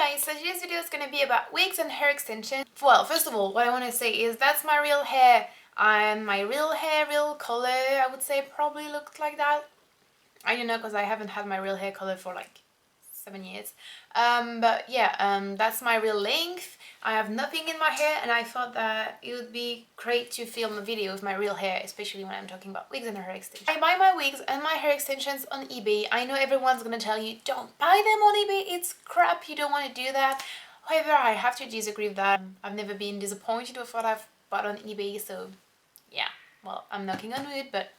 guys, so today's video is going to be about wigs and hair extension. Well, first of all, what I want to say is that's my real hair, and my real hair, real color, I would say probably looked like that. I don't know because I haven't had my real hair color for like 7 years. But yeah, that's my real length. I have nothing in my hair, and I thought that it would be great to film a video with my real hair, especially when I'm talking about wigs and hair extensions. I buy my wigs and my hair extensions on eBay. I know everyone's gonna tell you, don't buy them on eBay, it's crap, you don't want to do that. However, I have to disagree with that. I've never been disappointed with what I've bought on eBay, so yeah, well, I'm knocking on wood, but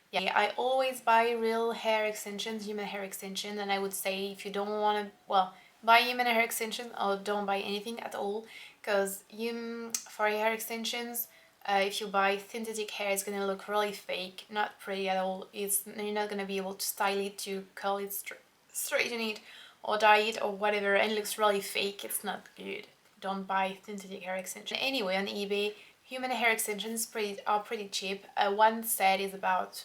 yeah, I always buy real hair extensions, human hair extension, and I would say if you don't want to, well, buy human hair extension or don't buy anything at all, because for hair extensions, if you buy synthetic hair, it's gonna look really fake, not pretty at all. You're not gonna be able to style it, to curl it, straighten it, or dye it, or whatever, and it looks really fake. It's not good. Don't buy synthetic hair extension. Anyway, on eBay, human hair extensions are pretty cheap. One set is about,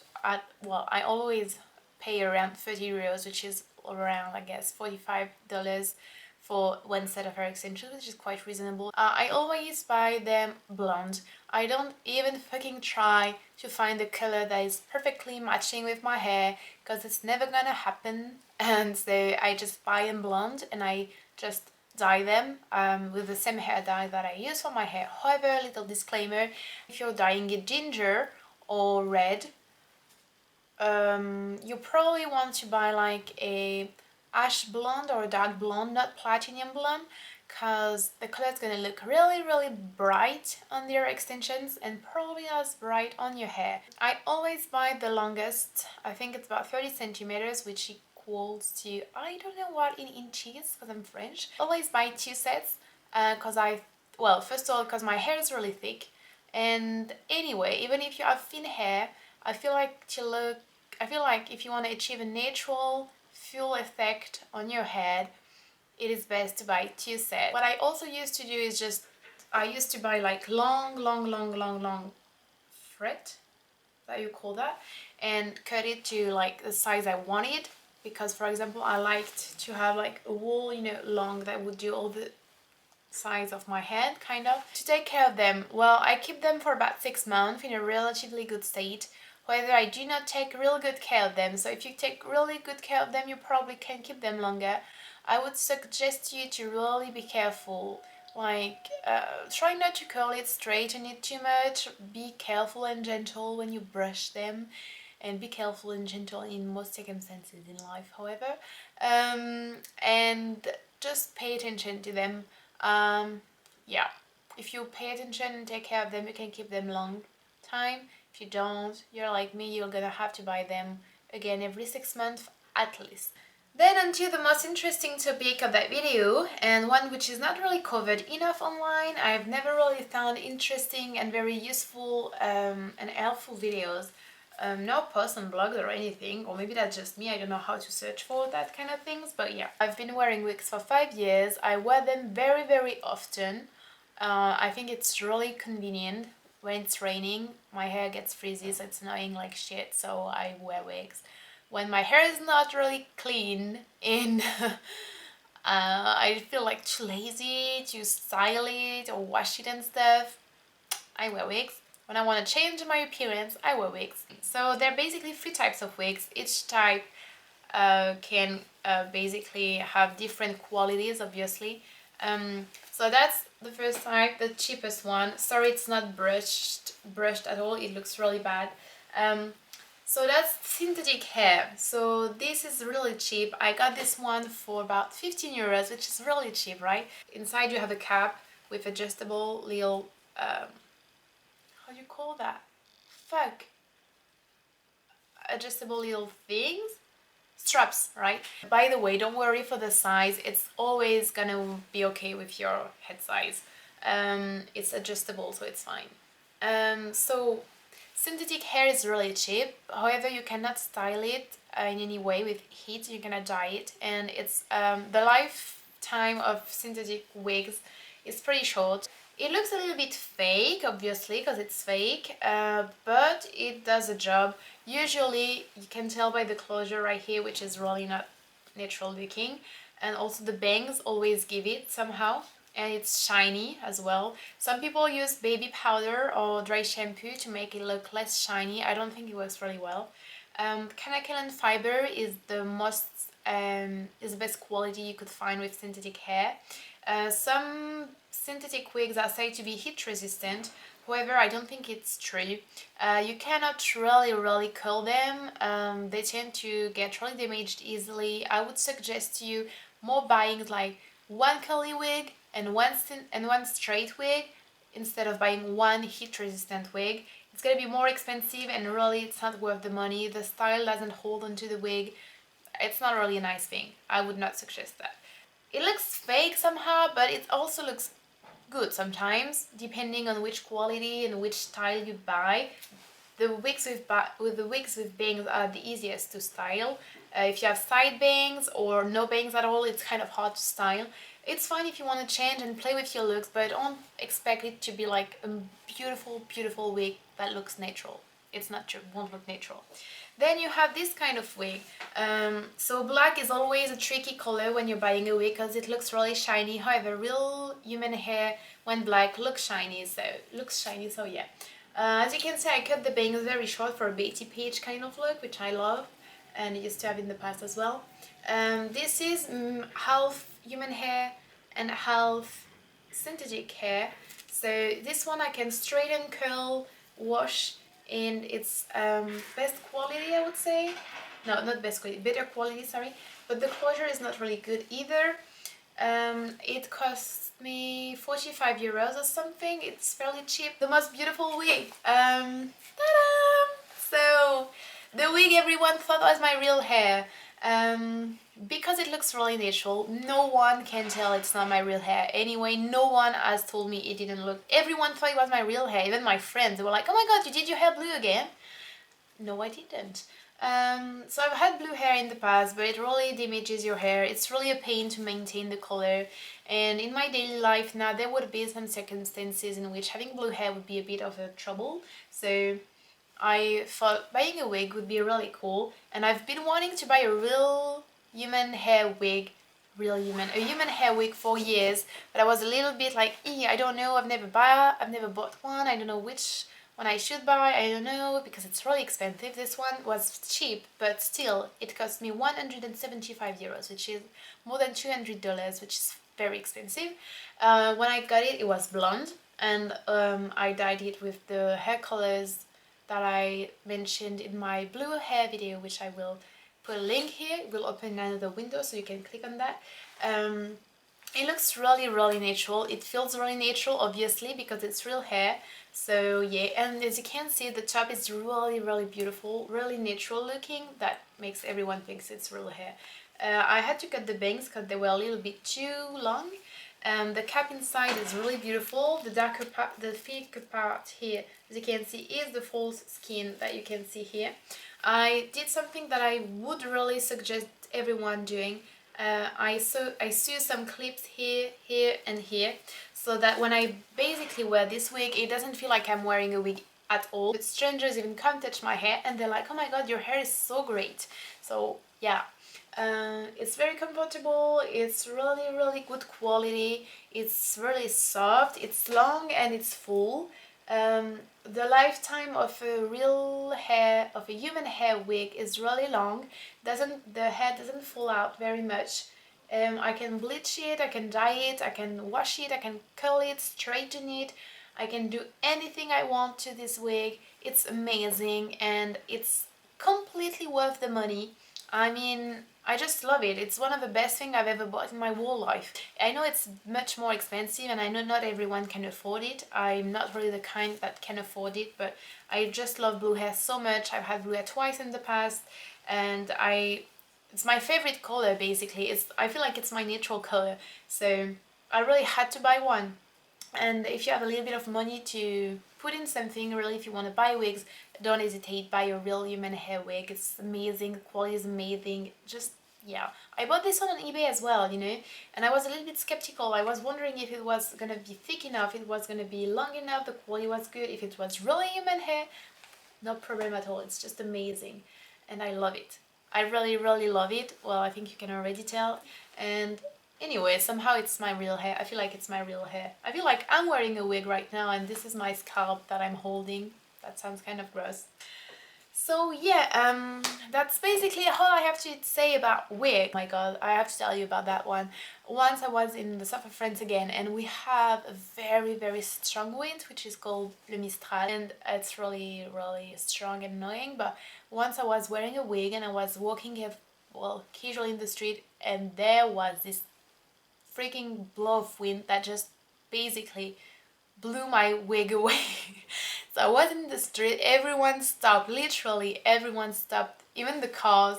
well, I always pay around 30 euros, which is around, I guess, $45 for one set of hair extensions, which is quite reasonable. I always buy them blonde. I don't even fucking try to find a color that is perfectly matching with my hair, because it's never gonna happen. And so I just buy them blonde, and I just dye them with the same hair dye that I use for my hair. However, little disclaimer, if you're dyeing it ginger or red, you probably want to buy like a ash blonde or a dark blonde, not platinum blonde, because the color is going to look really bright on your extensions and probably not as bright on your hair. I always buy the longest, I think it's about 30 centimeters, which equals to, I don't know what in inches because I'm French. Always buy 2 sets because well, first of all, because my hair is really thick, and anyway, even if you have thin hair, I feel like if you want to achieve a natural full effect on your head, it is best to buy 2 sets. What I also used to do is I used to buy like long fret, that you call that, and cut it to like the size I wanted, because for example I liked to have like a wool, long, that would do all the size of my head, kind of. To take care of them, well, I keep them for about 6 months in a relatively good state. However, I do not take real good care of them, so if you take really good care of them, you probably can keep them longer. I would suggest you to really be careful, like try not to curl it, straighten it too much, be careful and gentle when you brush them, and be careful and gentle in most circumstances in life, however, and just pay attention to them. Yeah, if you pay attention and take care of them, you can keep them long time. If you don't, you're like me, you're gonna have to buy them again every 6 months at least. Then onto the most interesting topic of that video, and one which is not really covered enough online. I've never really found interesting and very useful and helpful videos. No posts on blogs or anything, or maybe that's just me, I don't know how to search for that kind of things, but yeah. I've been wearing wigs for 5 years. I wear them very often. I think it's really convenient. When it's raining, my hair gets frizzy, so it's annoying like shit, so I wear wigs. When my hair is not really clean and I feel like too lazy to style it or wash it and stuff, I wear wigs. When I want to change my appearance, I wear wigs. So there are basically 3 types of wigs. Each type can basically have different qualities, obviously. So that's the first type, the cheapest one. Sorry, it's not brushed at all. It looks really bad. So that's synthetic hair. So this is really cheap. I got this one for about 15 euros, which is really cheap, right? Inside you have a cap with adjustable little, how do you call that? Fuck. Adjustable little things? Straps, right? By the way, don't worry for the size. It's always gonna be okay with your head size. It's adjustable, so it's fine. So synthetic hair is really cheap. However, you cannot style it in any way with heat. You cannot dye it, and it's the lifetime of synthetic wigs is pretty short. It looks a little bit fake, obviously, because it's fake, but it does a job. Usually, you can tell by the closure right here, which is really not natural looking. and also the bangs always give it somehow, and it's shiny as well. Some people use baby powder or dry shampoo to make it look less shiny. I don't think it works really well. Kanekalon fiber is the best quality you could find with synthetic hair. Some synthetic wigs are said to be heat resistant. However, I don't think it's true. You cannot really curl them. They tend to get really damaged easily. I would suggest to you more buying like one curly wig and one straight wig instead of buying one heat resistant wig. It's gonna be more expensive and really it's not worth the money. The style doesn't hold onto the wig. It's not really a nice thing. I would not suggest that. It looks fake somehow, but it also looks good sometimes, depending on which quality and which style you buy. The wigs with bangs are the easiest to style. If you have side bangs or no bangs at all, it's kind of hard to style. It's fine if you want to change and play with your looks, but don't expect it to be like a beautiful wig that looks natural. It's not true, it won't look natural. Then you have this kind of wig. So black is always a tricky color when you're buying a wig because it looks really shiny. However, real human hair when black looks shiny, so yeah. As you can see, I cut the bangs very short for a Betty Page kind of look, which I love and used to have in the past as well. This is half human hair and half synthetic hair. So this one I can straighten, curl, wash, and it's best quality, I would say. No, not best quality, better quality, sorry. But the closure is not really good either. It cost me 45 euros or something. It's fairly cheap. The most beautiful wig. Ta-da! So the wig everyone thought was my real hair. Because it looks really natural, no one can tell it's not my real hair. Anyway, no one has told me it didn't look. Everyone thought it was my real hair. Even my friends, they were like, "Oh my god, you did your hair blue again?" No, I didn't. So I've had blue hair in the past, but it really damages your hair. It's really a pain to maintain the color. And in my daily life now, there would be some circumstances in which having blue hair would be a bit of a trouble. So I thought buying a wig would be really cool. And I've been wanting to buy a real human hair wig, a human hair wig for years. But I was a little bit like, I don't know, I've never bought one. I don't know which one I should buy, I don't know, because it's really expensive. This one was cheap, but still, it cost me 175 euros, which is more than $200, which is very expensive. When I got it, it was blonde, and I dyed it with the hair colors that I mentioned in my blue hair video, which I will put a link here. It will open another window, so you can click on that. It looks really natural. It feels really natural, obviously, because it's real hair. So yeah, and as you can see, the top is really beautiful, really natural looking. That makes everyone thinks it's real hair. I had to cut the bangs because they were a little bit too long. The cap inside is really beautiful. The darker part, the thicker part here, as you can see, is the false skin that you can see here. I did something that I would really suggest everyone doing. I sew some clips here, and here, so that when I basically wear this wig, it doesn't feel like I'm wearing a wig at all. But strangers even come touch my hair and they're like, "Oh my god, your hair is so great." So yeah, it's very comfortable, it's really good quality, it's really soft, it's long and it's full. The lifetime of a human hair wig is really long. The hair doesn't fall out very much. I can bleach it, I can dye it, I can wash it, I can curl it, straighten it. I can do anything I want to this wig. It's amazing and it's completely worth the money. I mean, I just love it. It's one of the best things I've ever bought in my whole life. I know it's much more expensive and I know not everyone can afford it. I'm not really the kind that can afford it, but I just love blue hair so much. I've had blue hair twice in the past and it's my favorite color basically. I feel like it's my natural color. So I really had to buy one. And if you have a little bit of money to put in something, really, if you want to buy wigs, don't hesitate, buy a real human hair wig. It's amazing, the quality is amazing. Just, yeah. I bought this one on eBay as well, you know, and I was a little bit skeptical. I was wondering if it was gonna be thick enough, it was gonna be long enough, the quality was good, if it was really human hair. No problem at all, it's just amazing, and I love it. I really love it. Well, I think you can already tell. And anyway, somehow it's my real hair. I feel like it's my real hair. I feel like I'm wearing a wig right now and this is my scalp that I'm holding. That sounds kind of gross. So yeah, that's basically all I have to say about wig. Oh my god, I have to tell you about that one. Once I was in the south of France again, and we have a very strong wind, which is called le Mistral, and it's really strong and annoying. But once I was wearing a wig and I was walking, well, casually in the street, and there was this freaking blow of wind that just basically blew my wig away. So I was in the street, everyone stopped, literally everyone stopped, even the cars,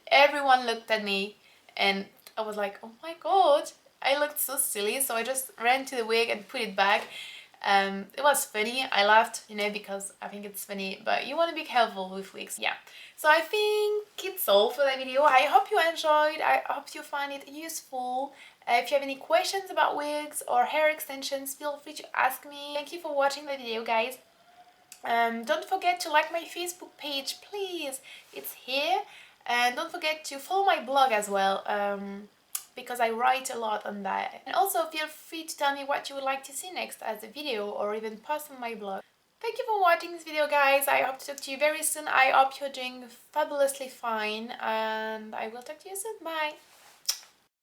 everyone looked at me, and I was like, oh my god, I looked so silly, so I just ran to the wig and put it back. It was funny, I laughed, you know, because I think it's funny, but you want to be careful with wigs, yeah. So I think it's all for the video. I hope you enjoyed, I hope you find it useful. If you have any questions about wigs or hair extensions, feel free to ask me. Thank you for watching the video, guys. Don't forget to like my Facebook page, please. It's here. And don't forget to follow my blog as well, because I write a lot on that. And also feel free to tell me what you would like to see next as a video or even post on my blog. Thank you for watching this video, guys. I hope to talk to you very soon. I hope you're doing fabulously fine, and I will talk to you soon. Bye!